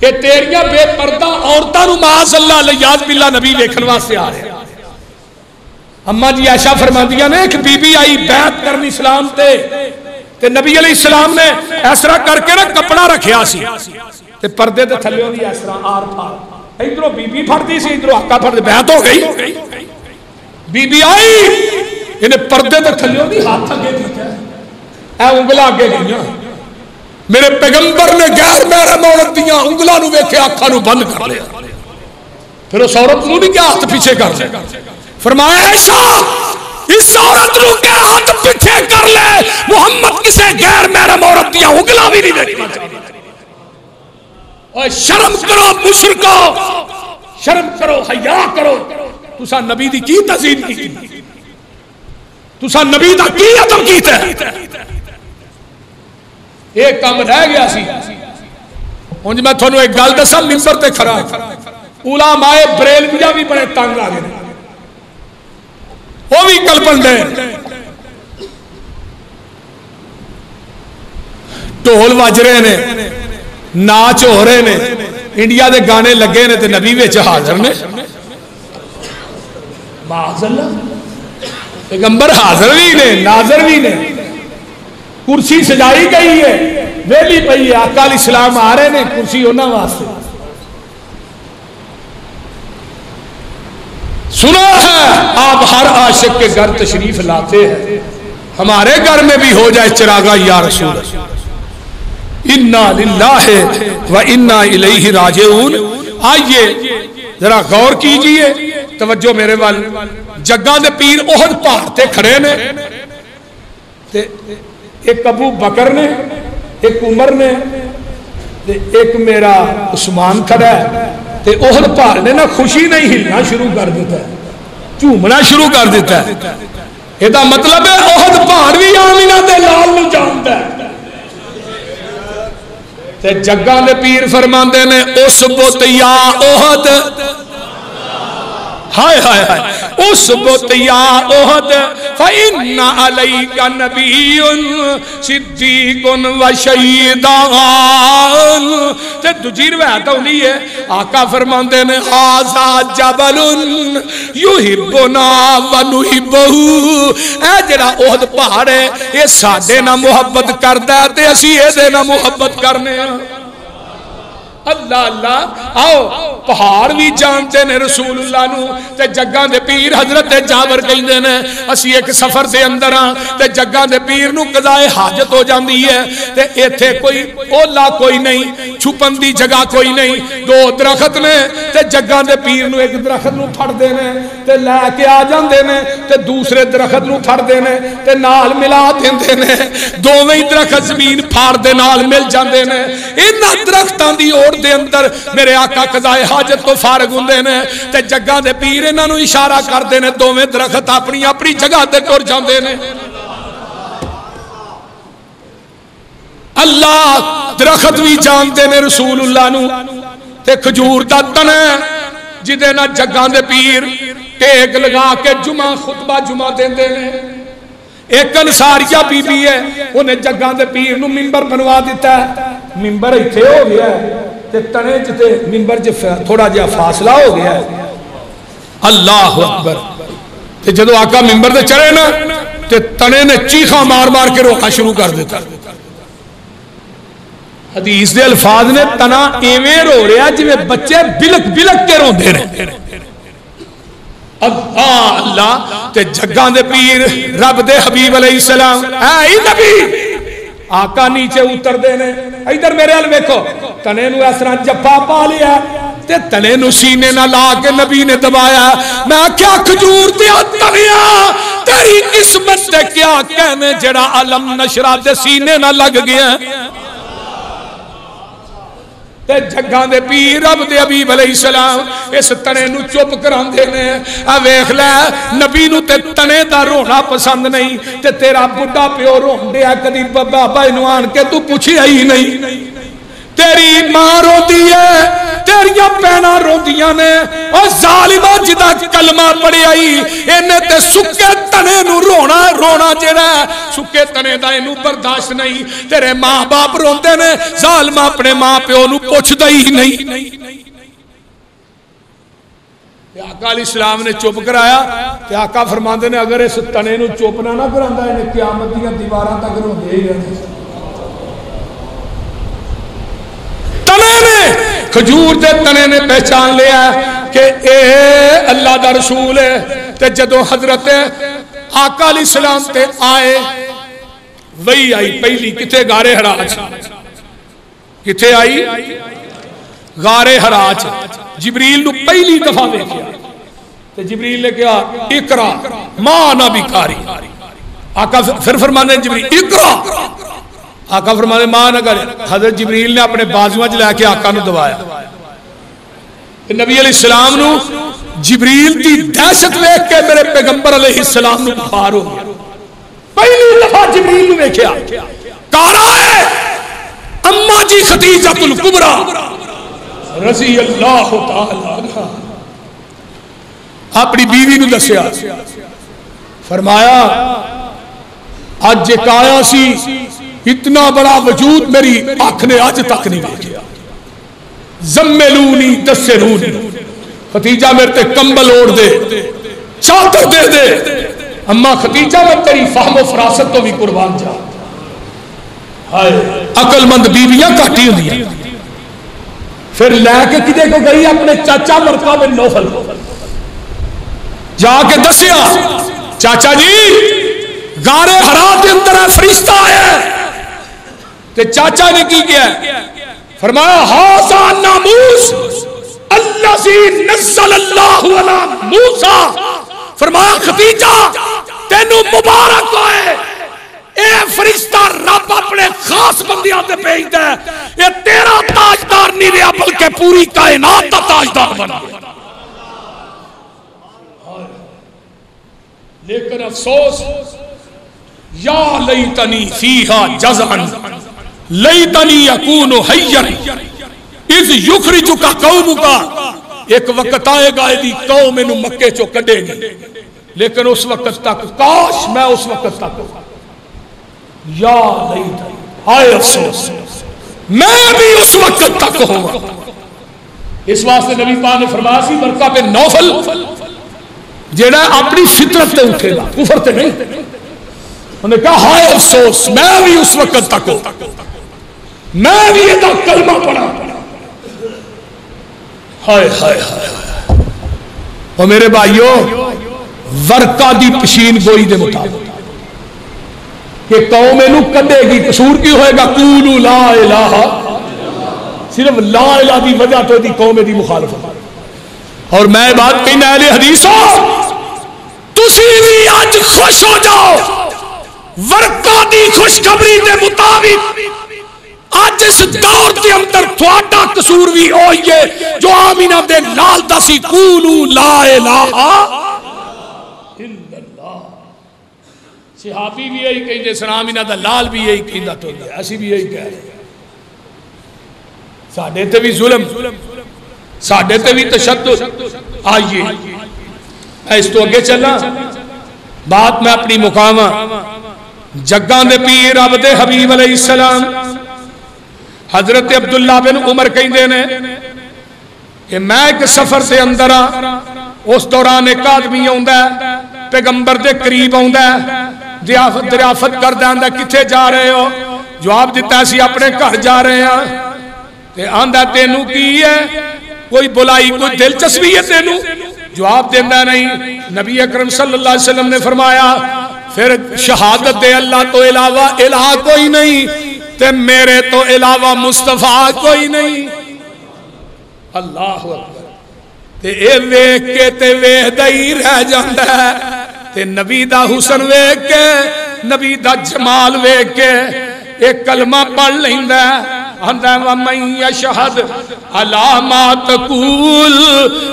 یہ تیریاں بے پردہ عورتاں نو معاذ اللہ الیاذ باللہ نبی ویکھن واسطے آ رہے ہیں۔ اما جی عائشہ فرماندیاں نے ایک بی بی آئی بیعت کرنی اسلام تے نبی علیہ السلام نے اس طرح کر کے نا کپڑا رکھیا سی تے پردے تے تھلیوں دی اس طرح آر پار، ادھروں بی بی پھڑدی سی ادھروں آقا پھڑدے، بیعت ہو گئی۔ بی بی آئی انہیں پردے تے تھلیوں دی ہاتھ اگے دیتا ہے، اے انگلہ آگے گئیاں، میرے پیغمبر نے غیر محرم عورت دیاں انگلہ نو ویکھے آنکھاں نو بند کر لیا، پھر اس عورت نو بھی کیا ہاتھ پیچھے کر لیا، فرمایا عائشہ اس عورت نو کیا ہاتھ پیچھے کر لے، محمد کسے غیر محرم عورت دیاں انگلہ بھی نہیں دیکھنا چاہتا۔ اور شرم کرو مشرکو، شرم کرو، حیا کرو، تسا نبی دی کی تعظیم کی، تسا نبی دا کی ادب کیتا ہے۔ ایک کام رہ گیا سی، ہن میں تھانوں ایک گل دساں، منبر تے کھڑا علماء بریلویہ بھی بڑے تنگ آ گئے، وہ بھی کلپن دے، ڈھول وج رہے نے، ناچ ہو رہے نے، انڈیا دے گانے لگے نے تے نبی وچ حاضر نے، معاذ اللہ، پیغمبر حاضر بھی نے، ناظر بھی نے، کرسی سجائی گئی ہے، ویلی پئی ہے، آقا علیہ السلام آ رہے نے، کرسی انہاں واسطے۔ سنا ہے آپ ہر عاشق کے گھر تشریف لاتے ہیں، ہمارے گھر میں بھی ہو جائے چراغا یا رسول، انا للہ و انا الیہ راجعون۔ آئیے ذرا غور کیجئے، توجہ میرے وال، جگہ دے پیر احد پہاڑ تے کھڑے نے، ایک ابو بکر نے، ایک عمر نے، ایک میرا عثمان کھڑا ہے، تے احد پہاڑ نے نا خوشی نہیں ہلنا شروع کر دیتا ہے، جھومنا شروع کر دیتا ہے۔ یہ دا مطلب ہے احد پہاڑ بھی آمینہ دے لال نو جانتا ہے۔ تے جگہ دے پیر فرماندے نے اس بت یا احد، ہائے ہائے ہائے، اس بت یا احد فإن علیک نبی صدیق و شہیدان۔ تے دوجی روایت ہوندی ہے آقا فرماندے نے ھذا جبل یحبنا و نحبہ، اے جڑا احد پہاڑ ہے یہ ساڈے نال محبت کردا ہے تے اسی اے دے نال محبت کرنے ہاں۔ اللہ اللہ آؤ پہاڑ بھی جانتے نے رسول اللہ نو تے جگاں دے پیر حضرت جابر کہندے نے اسی ایک سفر دے اندر ہاں تے جگاں دے پیر نو قضائے حاجت ہو جاندی ہے تے ایتھے کوئی اولا کوئی نہیں چھپن دی جگہ کوئی نہیں دو درخت نے تے جگاں دے پیر نو ایک درخت نو پھڑ دے نے تے لے کے آ جاندے نے تے دوسرے درخت نو پھڑ دے نے تے نال ملا دیندے نے دوویں درخت زمین پھاڑ دے نال مل جاندے نے انہاں درختاں دی اوڑ دے اندر میرے آقا قضائے حاجت تو فارغ ہوندے نے تے جگہ دے پیر انہاں نو اشارہ کردے نے دوویں درخت اپنی اپنی جگہ تے ٹر جاندے نے اللہ درخت بھی جانتے نے رسول اللہ نو تے کھجور دا تن جدے نہ جگہ دے پیر ٹیک لگا کے جمعہ خطبہ جمعہ دیندے نے ایک انصاریہ بی بی ہے انہیں جگہ دے پیر نو ممبر بنوا دیتا ہے ممبر ایتھے ہو گیا ہے تے تنے جتے ممبر تھوڑا جا فاصلہ ہو گیا ہے اللہ اکبر تے جدو آقا ممبر دے چڑھے نا تے تنے نے چیخاں مار مار کے روکا شروع کر دیتا حدیث دے الفاظ نے تنا ایویں رو رہا جویں بچے بلک بلک کے روندے رہے اللہ تے جگاں دے پیر رب دے حبیب علیہ السلام اے نبی آقا نیچے اتر دینے ادھر میرے حال ویکھو تنے نو اس طرح جپا پا لیا تے تنے نو سینے نہ لا کے نبی نے دبایا میں کیا کھجور دیا تنیا تیری قسمت تے کیا کہنے جڑا علم نشرہ دے سینے نہ لگ گیا تے جگاں دے پیر رب دے حبیب علیہ السلام اس تنے نو چپ کران دینے ویکھ لے نبی نو تے تنے دا رونا پسند نہیں تے تیرا بڑھا پیو رون دیا کدی بابا انو آن کے تو پوچھی آئی نہیں تیری ماں رو دیئے تیریاں پینا رو دیاں نے اور ظالمہ جدا کلمہ پڑی آئی انہیں تے سکے تنے نو رونا جڑا سکے تنے دا انو برداشت نہیں تیرے ماں باپ روندے نے ظالمہ اپنے ماں پہ انو پوچھ دائی نہیں آقا علیہ السلام نے چپ کرایا کہ آقا فرماندے نے اگر اس تنے نو چوپنا نہ کراندہ انہیں قیامت دیاں دیواراں تک روندے ہی رہنے کھجور دے تنے نے پہچان لیا کہ اے اللہ دا رسول ہے تے جدو حضرت آقا علیہ السلام تے آئے وہی آئی پہلی کتے غارِ حراج کتے آئی غارِ حراج جبریل نو پہلی دفعہ دیکھیا تے جبریل نے کہا اقرا ما انا بقاری آقا پھر فرمانے جبریل اقرا آقا فرمانے ماں نہ کرے حضرت جبریل نے اپنے بازویں جلے کے آقا نو دبایا نبی علیہ السلام نو جبریل دی دہشت دیکھ کے میرے پیغمبر علیہ السلام نو بخار ہو گیا پہلی دفعہ جبریل نے دیکھا کارا ہے اما جی خدیجہ الکبریٰ رضی اللہ تعالی عنہا اپنی بیوی نو دسیا فرمایا آج ایک آیا سی اتنا بڑا وجود میری آنکھ نے آج تک نہیں دیکھا زملونی دسلونی ختیجہ میرے تے کمبل اوڑ دے چادر دے دے اما ختیجہ میں تیری فہم و فراست تو بھی قربان جا عقل مند بیویاں کاٹی ہوئی ہیں پھر لے کے کدے کو گئی اپنے چاچا مرقہ بن نوفل جا کے دسیا چاچا جی غارِ حرا کے اندر فرشتہ ہے تے چاچا نے کی کیا فرمایا ہاذا ناموس الذی نزل اللہ علی موسیٰ فرمایا ختیجہ تینوں مبارک ہوئے اے فرشتہ رب اپنے خاص بندیاں تے بھیجدا ہے یہ تیرا تاجدار نہیں رہا بلکہ پوری کائنات کا تاجدار بنا لیکن افسوس یا لیتنی فیہا جزعن لیتنی اکون حیّن اذ یخرجک قومک ایک وقت آئے گا دی قوم انہوں مکے چو کڈے گی لیکن اس وقت تک کاش میں اس وقت تک یا لیتنی ہائے افسوس میں بھی اس وقت تک ہوں اس واسطے نبی پاک نے فرمایا سی ورقہ بن نوفل جیڑا اپنی فطرت تے اٹھے گا کفر تے نہیں انہوں نے کہا ہائے افسوس میں بھی اس وقت تک ہوں میں بھی یہ کلمہ پڑھا ہائے ہائے ہائے اور میرے بھائیو ورقہ دی پشین گوئی دے مطابق کہ قوم انہوں کدے گی، قصور کی ہوئے گا قولو لا الہ، صرف لا الہ دی وجہ تو دی قوم دی مخالفت۔ اور میں بات کہنا اہل حدیثوں تسی بھی آج خوش ہو جاؤ، ورقہ دی خوشخبری دے مطابق آج اس دور دے اندر تھوڑا قصور بھی ہوئیے جو آمینہ دے لال دا سی قولو لا الہ الا اللہ۔ صحابی بھی یہی کہیں جیسے آمینہ دا لال بھی یہی کہیں دا تو گیا، ایسی بھی یہی کہہ رہے ساڑھے تے بھی ظلم، ساڑھے تے بھی تشدد۔ آئیے اس تو اگے چلنا بات میں اپنی مقامہ جگان دے پیر عبد حبیب علیہ السلام حضرت عبداللہ بن عمر کہیں دینے کہ میں ایک سفر سے اندر اس دوران ایک آدمی ہوندہ ہے پیغمبر دے قریب ہوندہ ہے دریافت کر دیندہ کتھے جا رہے ہو؟ جواب دیتا اسی اپنے گھر جا رہے ہیں تے آندہ تینوں کی ہے کوئی بلائی کوئی دلچسپی ہے تینوں؟ جواب دیندہ نہیں۔ نبی اکرم صلی اللہ علیہ وسلم نے فرمایا پھر شہادت دے اللہ تو علاوہ الہ کوئی نہیں تے میرے تو علاوہ مصطفیٰ کوئی نہیں۔ اللہ اکبر تے اے ویک کے تے ویک دائی رہ جاندہ ہے تے نبی دا حسن ویک کے نبی دا جمال ویک کے ایک کلمہ پڑھ لیندہ ہے اندہ وَمَنْ يَشْهَدْ عَلَى مَا تَقُولُ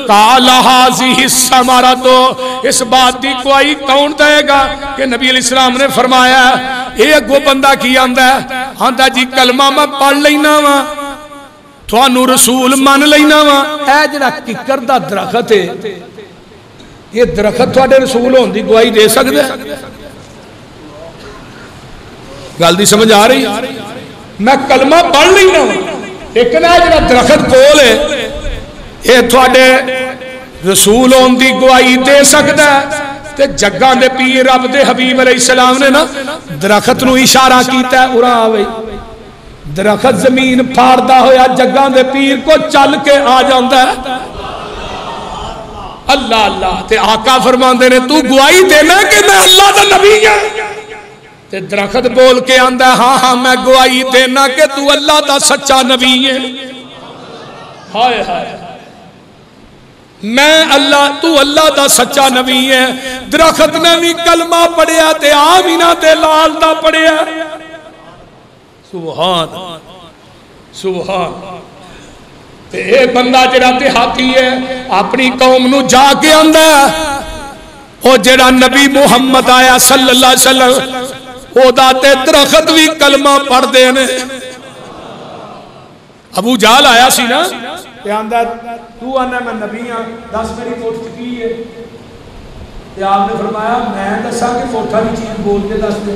قَالَ هَذِهِ الثَّمَرَةُ۔ اس بات دی کوئی کون دے گا کہ نبی علیہ السلام نے فرمایا ایک وہ بندہ کی آندہ ہے آندہ جی کلمہ میں پڑھ لینا وا تھوانو رسول مان لینا وا اے جڑا ککر دا درخت ہے یہ درخت تھوڑے رسول ہون دی گواہی دے سکتے ہیں؟ گل دی سمجھ آ رہی؟ میں کلمہ پڑھ لینا ایک نا جڑا درخت کول ہے یہ تھوڑے رسول ہون دی گواہی دے سکتا ہے تے جگان دے پیر عبد حبیب علیہ السلام نے نا درخت نو اشارہ کیتا ہے اُرا آوے درخت زمین پھاڑدا ہویا جگان دے پیر کو چل کے آ جاندہ ہے اللہ اللہ تے آقا فرماندے نے تو گواہی دینا کہ میں اللہ دا نبی ہے تے درخت بول کے آندہ ہاں ہاں میں گواہی دینا کہ تو اللہ دا سچا نبی ہے ہائے ہائے میں اللہ تو اللہ دا سچا نبی ہے درخت نے بھی کلمہ پڑھیا تے آمینہ تے لال دا پڑھیا سبحان سبحان تے ایک بندہ جڑا دیہاتی ہے اپنی قوم نو جا کے آندہ او جڑا نبی محمد آیا صلی اللہ علیہ وسلم او داتے درخت بھی کلمہ پڑھ دینے ابو جہل آیا سی نا کہ آندہ تو آنا میں نبی ہاں 10 میری کوٹ چکی ہے کہ آپ نے فرمایا میں دسا کہ کوٹھا بھی چیز بول کے دس دے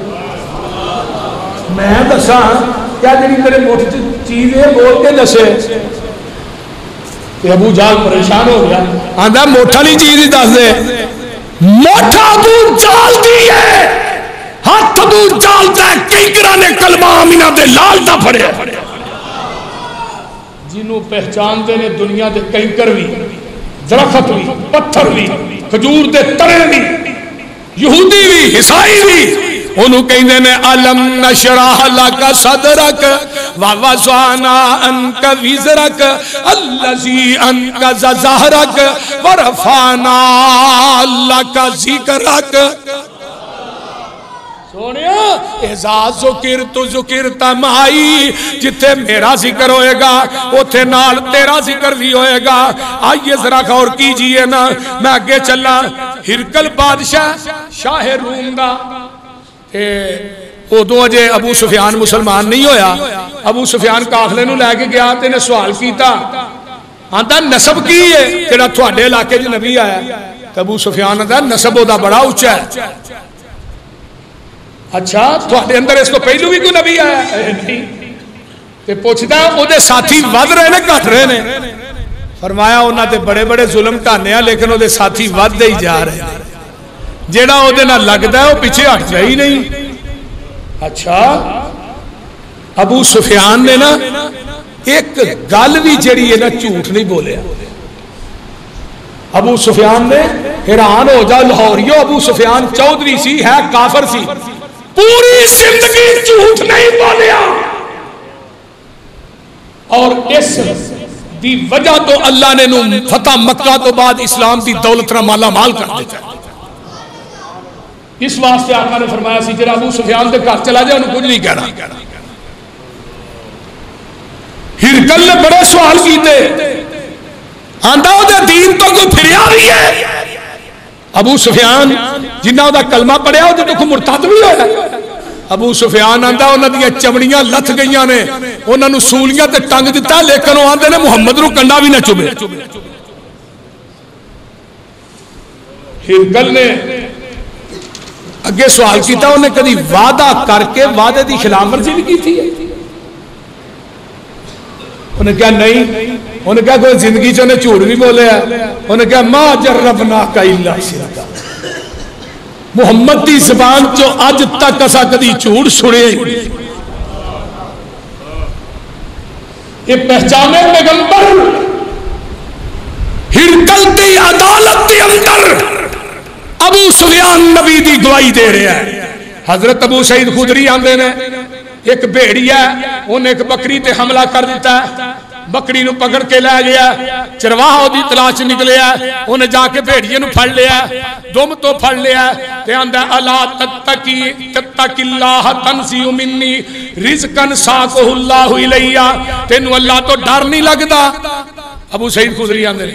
میں دسا کیا جنی تیرے موٹی چیز ہے بول کے دسے کہ ابو جہل پریشان ہو گیا آندہ موٹا لی چیز ہی دس دے موٹا ابو جہل دی ہے ہاتھ ابو جہل دے کئی کرانے کلمہ آمینہ دے لال دا پڑے جنہوں پہچان دے نے دنیا دے کنکر بھی درخت بھی پتھر بھی کھجور دے ترے بھی یہودی بھی عیسائی بھی انہوں کہیں دے نے علم نشرح لکا صدرک ووضعنا انک وزرک اللذی انک زہرک ورفعنا لکا ذکرک سونیا اعزاز ذکر تو ذکر تمائی جتے میرا ذکر ہوئے گا اتھے نال تیرا ذکر بھی ہوئے گا آئیے ذرا غور کیجئے نا میں آگے چلا ہرکل بادشاہ شاہ روم دا او دو اجے ابو سفیان مسلمان نہیں ہویا ابو سفیان کافلے نو لے کے گیا تے نے سوال کیتا آندہ نسب کی ہے تیرا تھوڑے علاقے جو نبی آیا ابو سفیان آندہ نسب ہو دا بڑا اچھا ہے اچھا تھوڑے اندر اس کو پہلو بھی کوئی نبی آیا نہیں تے پوچھتا ہے او دے ساتھی ود رہے نے کٹ رہے نے فرمایا انہاں تے بڑے بڑے ظلم کھانے ہیں لیکن او دے ساتھی ود دے ہی جا رہے ہیں جیڑا او دے نہ لگتا ہے وہ پیچھے ہٹ جائے ہی نہیں اچھا ابو سفیان نے نا ایک گل بھی جڑی ہے نا جھوٹ نہیں بولیا ابو سفیان نے حیران ہو جا لاہوریو ابو سفیان چودھری سی ہے کافر سی پوری زندگی جھوٹ نہیں بولیا اور اس دی وجہ تو اللہ نے نو فتح مکہ تو بعد اسلام دی دولت نہ مالا مال کر دیتا ہے اس واسطے آقا نے فرمایا سی جرا ابو سفیان دے گھر چلا جائے انہوں کچھ نہیں کہنا ہرکل نے بڑے سوال کیتے آندہ ہو دے دین تو کوئی پھریا بھی ہے ابو سفیان جنہ ہو دا کلمہ پڑھیا ہو دے تو کوئی مرتد بھی ہے ابو سفیان آندہ انہوں دیا چمڑیاں لتھ گئیاں نے انہوں نے سولیاں تے ٹنگ دیتا لیکن وہ آندے نے محمد رو کنڈا بھی نہ چوبے ہرکل نے اگے سوال کیتا انہیں کدی وعدہ کر کے وعدے دی خلاف ورزی بھی کی تھی انہیں کہا نہیں انہیں کہا کوئی زندگی چ انہیں جھوٹ بھی بولے ہے انہیں کہا ما جربناک الا شرکا محمد دی زبان چو اج تک اسا کدی جھوٹ سنے یہ پہچانے پیغمبر ہرکل دی عدالت دی اندر ابو سفیان نبی دی گواہی دے رہے ہیں حضرت ابو سعید خدری آندے نے ایک بھیڑی ہے انہیں ایک بکری تے حملہ کر دیتا ہے بکری نو پکڑ کے لے گیا چرواہا دی تلاش نکلے ہے انہیں جا کے بھیڑیے نو پھڑ لیا دم تو پھڑ لیا تے آندہ الا تتقی اللہ تنزی منی رزقن ساکہ اللہ الیہ تینو اللہ تو ڈر نہیں لگدا ابو سعید خدری آندے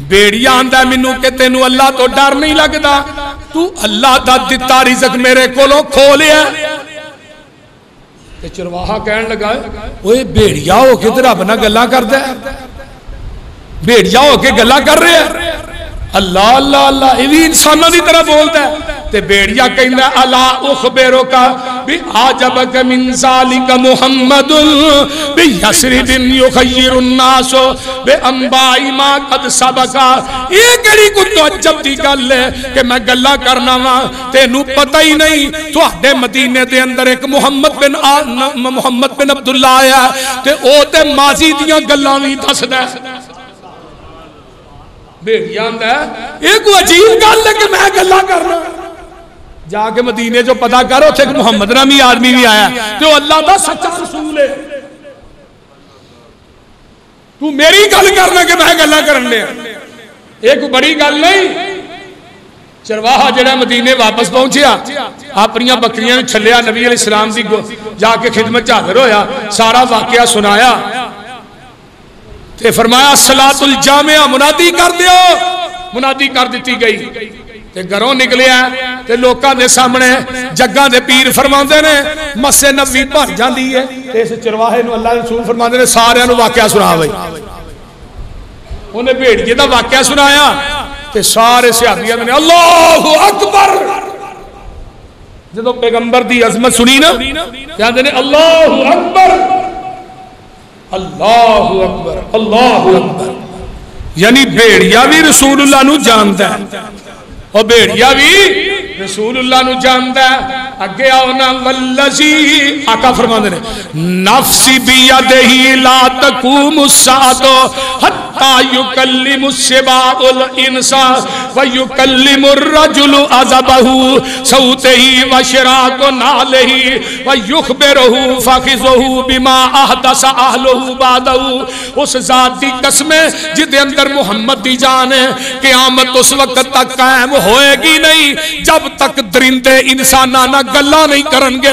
بیڑیا آندہ منو کہ تینو اللہ تو ڈر نہیں لگدا تو اللہ دا دتا رزق میرے کولوں کھو لیا کہ چرواہا کہن لگا اوے بیڑیا ہو کے تیرا بنا گلہ کر دے بیڑیا ہو کے گلہ کر رہے ہیں اللہ اللہ اللہ یہ بھی انسانوں دی طرح بولتا ہے تے بیڑیا کہندہ الا اخبرک بعجبک من ذالک محمد بیسرب یخیر الناس بانباء ما قد سبق یہ کڑی کو تعجب دی گل ہے کہ میں گلاں کرنا وا تینوں پتہ ہی نہیں تواڈے مدینے دے اندر ایک محمد بن عبداللہ آیا تے او تے ماضی دیاں گلاں وی دسدا ہے بیڑیا آندا ہے یہ کوئی عجیب گل ہے کہ میں گلاں کرنا جا کے مدینے جو پتا کرو تھے کہ محمد نامی آدمی بھی آیا تو اللہ دا سچا رسول ہے تو میری گل کرنا کہ میں گلہ کرن لیا ایک بڑی گل نہیں چرواہا جڑا مدینے واپس پہنچیا اپنی بکریاں چھلیا نبی علیہ السلام دی جا کے خدمت حاضر ہویا سارا واقعہ سنایا تے فرمایا صلاۃ الجامعہ منادی کر دیو منادی کر دیتی گئی تے گھروں نکلیا تے لوکاں دے سامنے جگاں دے پیر فرماندے نے مسجد نبوی بھر جاندی ہے تے اس چرواہے نو اللہ رسول فرماندے نے سارے نو واقعہ سنا بھائی انہیں بھیڑیے دا واقعہ سنایا تے سارے صحابیاں نے اللہ اکبر جدو پیغمبر دی عظمت سنی نا کہندے نے اللہ اکبر اللہ اکبر اللہ اکبر یعنی بھیڑیا بھی رسول اللہ نو جانتا ہے اور بیڑیا بھی رسول اللہ نو جاندا ہے اگے آونا والذی آقا فرماندے نے نفسی بیدہی لا تقوم الساعۃ حتی یکلم السباع الانسا ویکلم الرجل عذبہ صوتہی وشراق نالہی ویخبرہ فخذہ بما احدث اہلہ بعدہ اس ذات دی قسمیں جدے اندر محمد دی جان ہے قیامت اس وقت تک قائم ہوئے گی نہیں جب تک درندے انسانہ نہ گلہ نہیں کرن گے